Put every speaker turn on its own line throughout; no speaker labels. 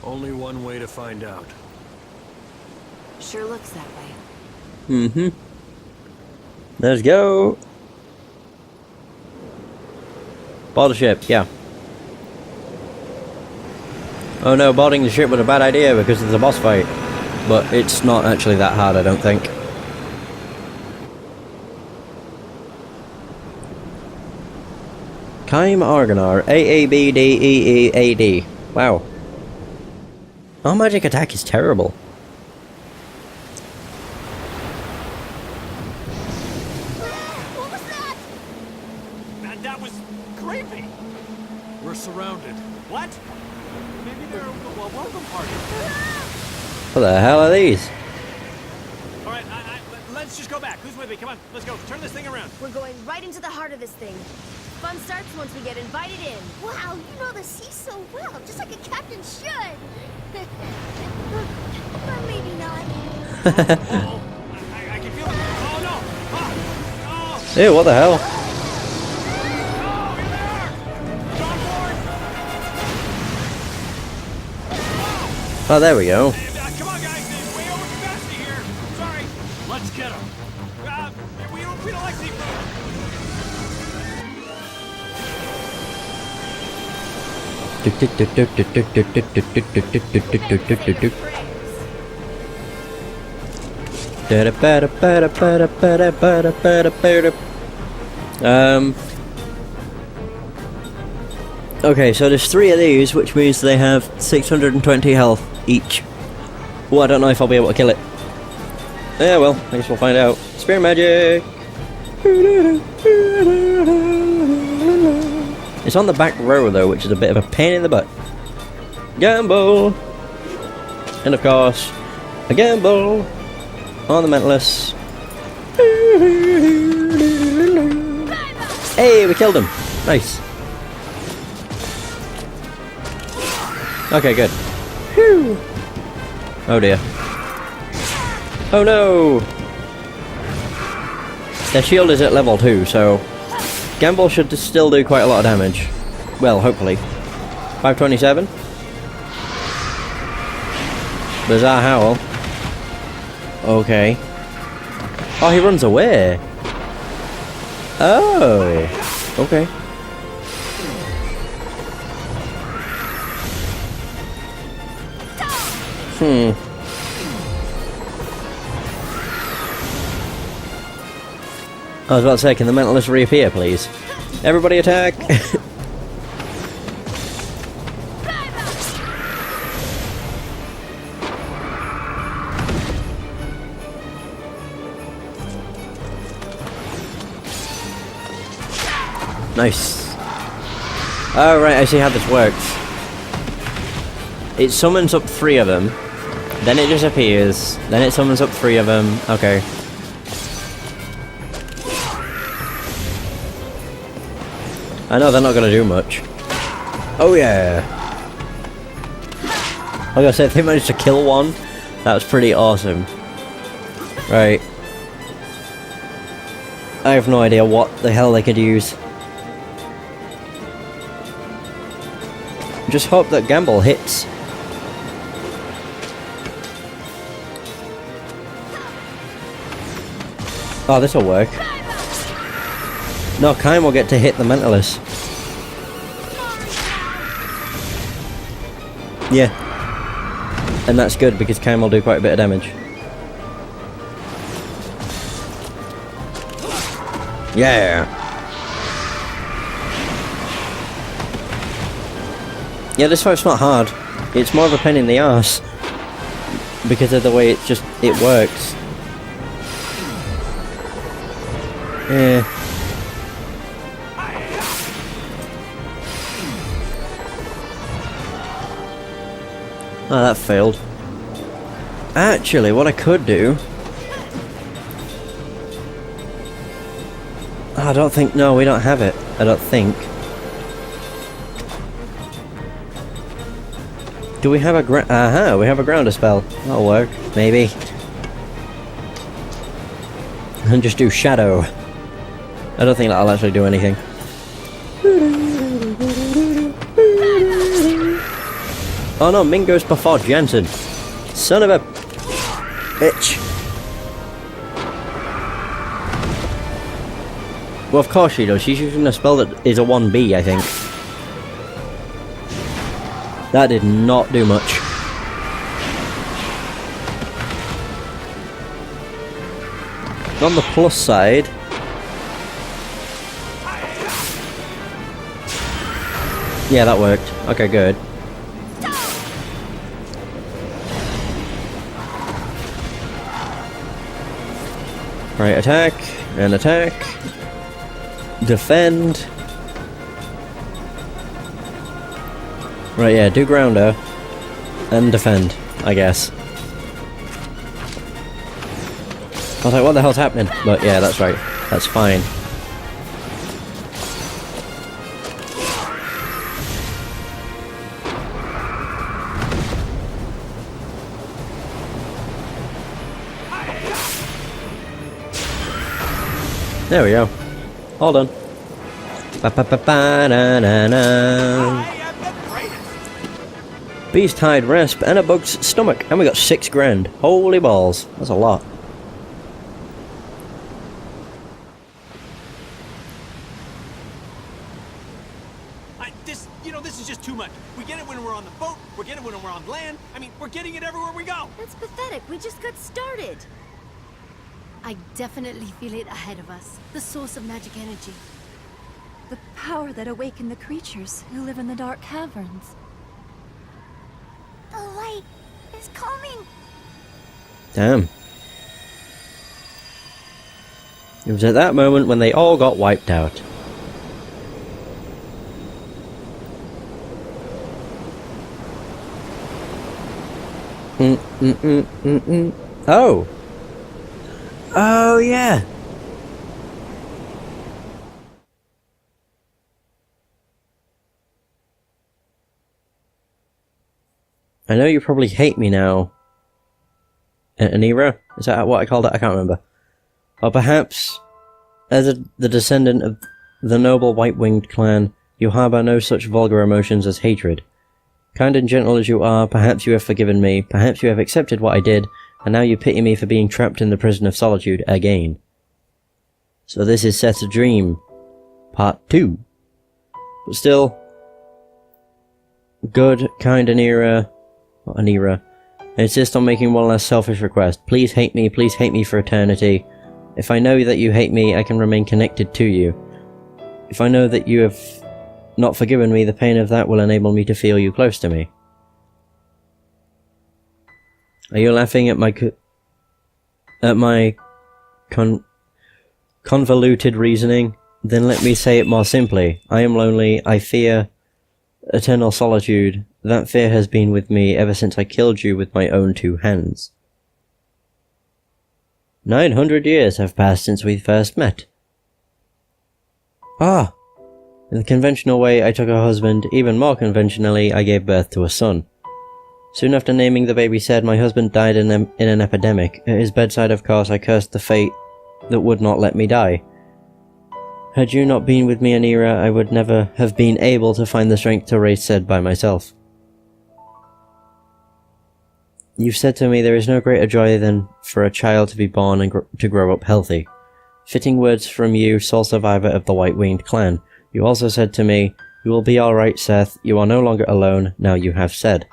Only one way to find out.
Sure looks that way.
Mm-hmm. Let's go. Board the ship, yeah. Oh no, boarding the ship was a bad idea because it's a boss fight. But it's not actually that hard, I don't think. Kaim Argonar, AABDEEAD. Wow. Our magic attack is terrible.
What was that?
That was creepy.
We're surrounded.
What? Maybe they're a welcome party.
What the hell are these?
All right, let's just go back. Who's with me? Come on, let's go. Turn this thing around.
We're going right into the heart of this thing. Fun starts once we get invited in. Wow, you know the sea so well, just like a captain should. Or maybe not.
Oh, I can feel it. Oh no! Oh!
Ew, what the hell?
Oh, you're there! John Ford!
Oh, there we go.
Come on, guys! Way over capacity here. Sorry. Let's get him. We don't like seafood.
Okay, so there's 3 of these, which means they have 620 health each. Well, I don't know if I'll be able to kill it. Yeah, well, I guess we'll find out. Spear magic! It's on the back row though, which is a bit of a pain in the butt. Gamble! And of course, a gamble on the Mentalist. Hey, we killed him! Nice. Okay, good. Whew. Oh dear. Oh no! Their shield is at level 2, so Gamble should still do quite a lot of damage. Well, hopefully. 527. Bizarre Howl. Okay. Oh, he runs away. Oh. Okay. I was about to say, can the Mentalist reappear, please? Everybody attack! Nice. Oh, right, I see how this works. It summons up 3 of them, then it disappears, then it summons up 3 of them. Okay. I know they're not gonna do much. Oh yeah! Like I said, if they managed to kill one, that was pretty awesome. Right. I have no idea what the hell they could use. Just hope that Gamble hits. Oh, this'll work. No, Kaim will get to hit the Mentalist. Yeah. And that's good because Kaim will do quite a bit of damage. Yeah. Yeah, this fight's not hard. It's more of a pain in the arse. Because of the way it works. Yeah. Oh, that failed. Actually, what I could do... I don't think... No, we don't have it. I don't think. Do we have a Aha, we have a grounder spell. That'll work. Maybe. And just do Shadow. I don't think that'll actually do anything. Oh no, Ming goes before Jensen. Son of a bitch. Well, of course she does. She's using a spell that is a 1B, I think. That did not do much. On the plus side, yeah, that worked. Okay, good. Right, attack, and attack. Defend. Right, yeah, do grounder. And defend, I guess. I was like, what the hell's happening? But yeah, that's right. That's fine. There we go. All done. Ba-ba-ba-ba-na-na-na. Beast hide rasp and a bug's stomach. And we got 6 grand. Holy balls. That's a lot.
This is just too much. We get it when we're on the boat, we get it when we're on land. I mean, we're getting it everywhere we go.
That's pathetic. We just got started.
I definitely feel it ahead of us. The source of magic energy.
The power that awakened the creatures who live in the dark caverns.
The light is coming.
Damn. It was at that moment when they all got wiped out. Oh! Oh, yeah! I know you probably hate me now. Anira? Is that what I called it? I can't remember. Or perhaps, as the descendant of the noble white-winged clan, you harbour no such vulgar emotions as hatred. Kind and gentle as you are, perhaps you have forgiven me, perhaps you have accepted what I did, and now you pity me for being trapped in the prison of solitude again. So this is Seth's dream, part 2. But still, good, kind Anira, I insist on making one last selfish request. Please hate me for eternity. If I know that you hate me, I can remain connected to you. If I know that you have not forgiven me, the pain of that will enable me to feel you close to me. Are you laughing at my convoluted reasoning? Then let me say it more simply. I am lonely, I fear eternal solitude. That fear has been with me ever since I killed you with my own 2 hands. 900 years have passed since we first met. Ah! In the conventional way, I took a husband. Even more conventionally, I gave birth to a son. Soon after naming the baby said, my husband died in an epidemic. At his bedside, of course, I cursed the fate that would not let me die. Had you not been with me, Anira, I would never have been able to find the strength to raise said by myself. You've said to me there is no greater joy than for a child to be born and to grow up healthy. Fitting words from you, sole survivor of the White-Winged clan. You also said to me, you will be alright, Seth. You are no longer alone, now you have said.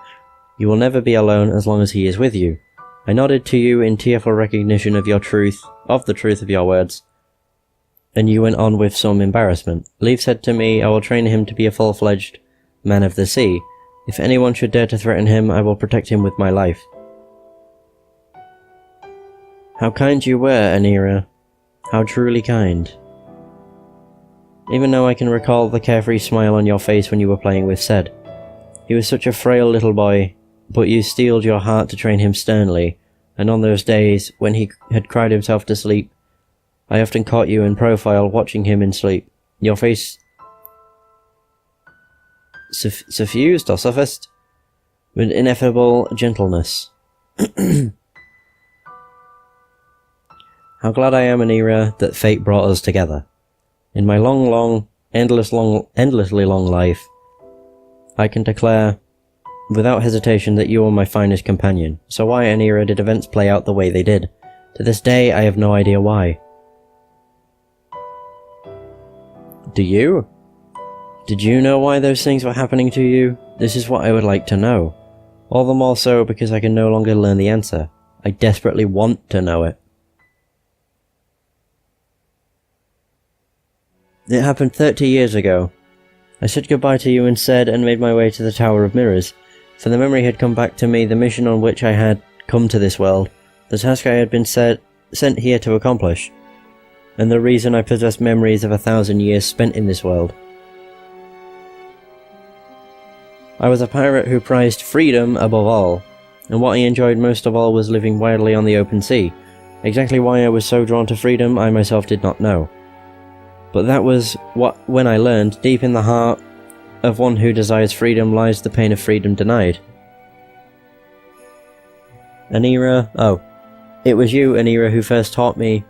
You will never be alone as long as he is with you. I nodded to you in tearful recognition of the truth of your words. And you went on with some embarrassment. Leaf said to me, I will train him to be a full-fledged man of the sea. If anyone should dare to threaten him, I will protect him with my life. How kind you were, Anira. How truly kind. Even now I can recall the carefree smile on your face when you were playing with Ced. He was such a frail little boy, but you steeled your heart to train him sternly, and on those days, when he had cried himself to sleep, I often caught you in profile watching him in sleep. Your face suffused or suffused with ineffable gentleness. How glad I am, Anira, that fate brought us together. In my endlessly long life, I can declare without hesitation that you were my finest companion. So why, Anira, did events play out the way they did? To this day, I have no idea why. Do you? Did you know why those things were happening to you? This is what I would like to know. All the more so because I can no longer learn the answer. I desperately want to know it. It happened 30 years ago. I said goodbye to you instead and made my way to the Tower of Mirrors, for the memory had come back to me, the mission on which I had come to this world, the task I had been sent here to accomplish, and the reason I possessed memories of 1,000 years spent in this world. I was a pirate who prized freedom above all, and what I enjoyed most of all was living wildly on the open sea. Exactly why I was so drawn to freedom, I myself did not know. But that was when I learned, deep in the heart of one who desires freedom lies the pain of freedom denied. Anira, oh, it was you, Anira, who first taught me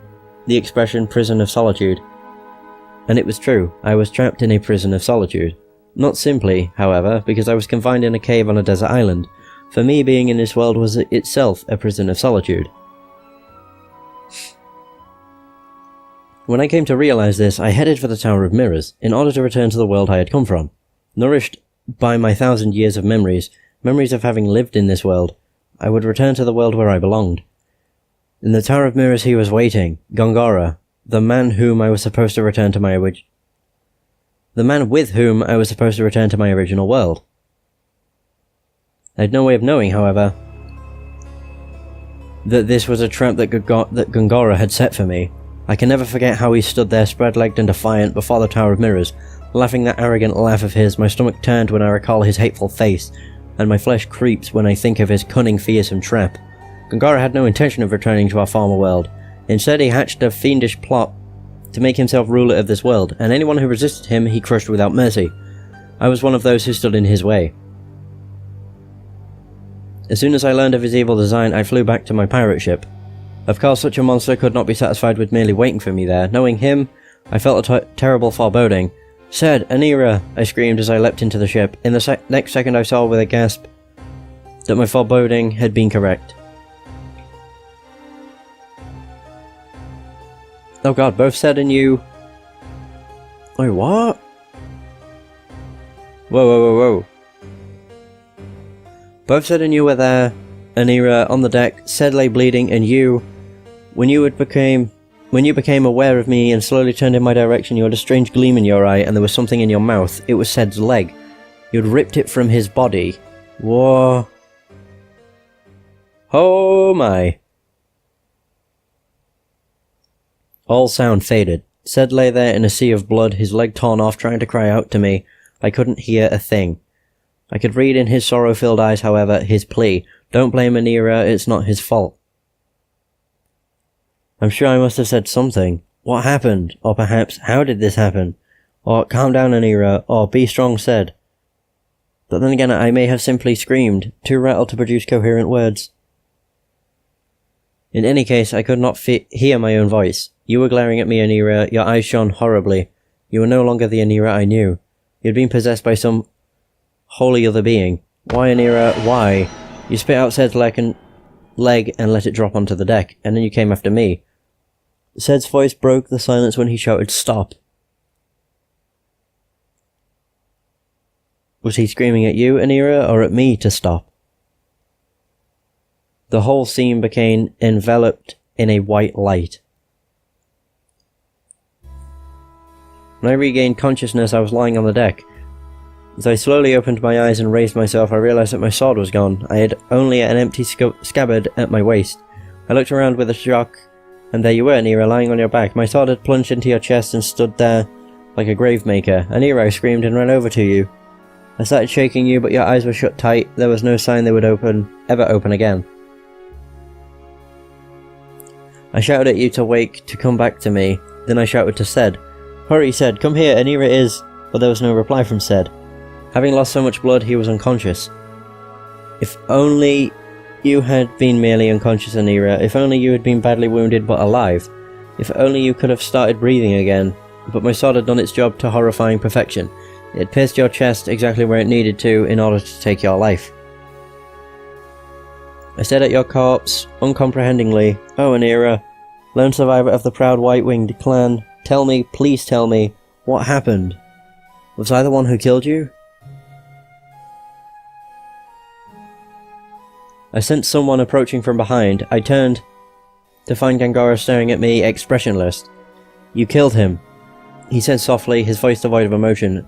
the expression prison of solitude. And it was true, I was trapped in a prison of solitude. Not simply, however, because I was confined in a cave on a desert island. For me, being in this world was itself a prison of solitude. When I came to realize this, I headed for the Tower of Mirrors, in order to return to the world I had come from. Nourished by my 1,000 years of memories of having lived in this world, I would return to the world where I belonged. In the Tower of Mirrors he was waiting, Gongora, the man with whom I was supposed to return to my original world. I had no way of knowing, however, that this was a trap that Gongora had set for me. I can never forget how he stood there spread-legged and defiant before the Tower of Mirrors, laughing that arrogant laugh of his. My stomach turned when I recall his hateful face, and my flesh creeps when I think of his cunning, fearsome trap. Gongora had no intention of returning to our former world. Instead, he hatched a fiendish plot to make himself ruler of this world, and anyone who resisted him he crushed without mercy. I was one of those who stood in his way. As soon as I learned of his evil design, I flew back to my pirate ship. Of course, such a monster could not be satisfied with merely waiting for me there. Knowing him, I felt a terrible foreboding. "Said, Anira!" I screamed as I leapt into the ship. In the next second I saw with a gasp that my foreboding had been correct. Oh god, both Said and you... Wait, what? Whoa. Both Said and you were there, Anira, on the deck. Said lay bleeding, and you... When you became aware of me and slowly turned in my direction, you had a strange gleam in your eye, and there was something in your mouth. It was Said's leg. You'd ripped it from his body. Whoa. Oh my. All sound faded. Said lay there in a sea of blood, his leg torn off, trying to cry out to me. I couldn't hear a thing. I could read in his sorrow-filled eyes, however, his plea. Don't blame Anira, it's not his fault. I'm sure I must have said something. What happened? Or perhaps, how did this happen? Or, calm down, Anira, or be strong, Said. But then again, I may have simply screamed, too rattled to produce coherent words. In any case, I could not hear my own voice. You were glaring at me, Anira, your eyes shone horribly. You were no longer the Anira I knew. You had been possessed by some wholly other being. Why, Anira, why? You spit out Said's leg and let it drop onto the deck, and then you came after me. Said's voice broke the silence when he shouted, "Stop!" Was he screaming at you, Anira, or at me to stop? The whole scene became enveloped in a white light. When I regained consciousness, I was lying on the deck. As I slowly opened my eyes and raised myself, I realized that my sword was gone. I had only an empty scabbard at my waist. I looked around with a shock, and there you were, Anira, lying on your back. My sword had plunged into your chest and stood there like a grave maker. Anira, I screamed and ran over to you. I started shaking you, but your eyes were shut tight. There was no sign they would ever open again. I shouted at you to come back to me. Then I shouted to Said. "Hurry, Said, come here, Anira is..." But there was no reply from Said. Having lost so much blood, he was unconscious. If only you had been merely unconscious, Anira. If only you had been badly wounded but alive. If only you could have started breathing again. But my sword had done its job to horrifying perfection. It had pierced your chest exactly where it needed to in order to take your life. I stared at your corpse, uncomprehendingly. Oh, Anira, lone survivor of the proud white-winged clan. Tell me, please tell me, what happened? Was I the one who killed you? I sensed someone approaching from behind. I turned to find Gangara staring at me, expressionless. You killed him, he said softly, his voice devoid of emotion.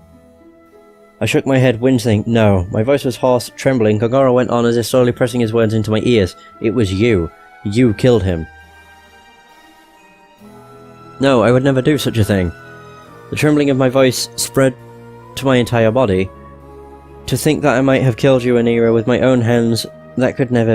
I shook my head, wincing. No. My voice was hoarse, trembling. Gangara went on as if slowly pressing his words into my ears. It was you. You killed him. No, I would never do such a thing. The trembling of my voice spread to my entire body. To think that I might have killed you, Anira, with my own hands, that could never be.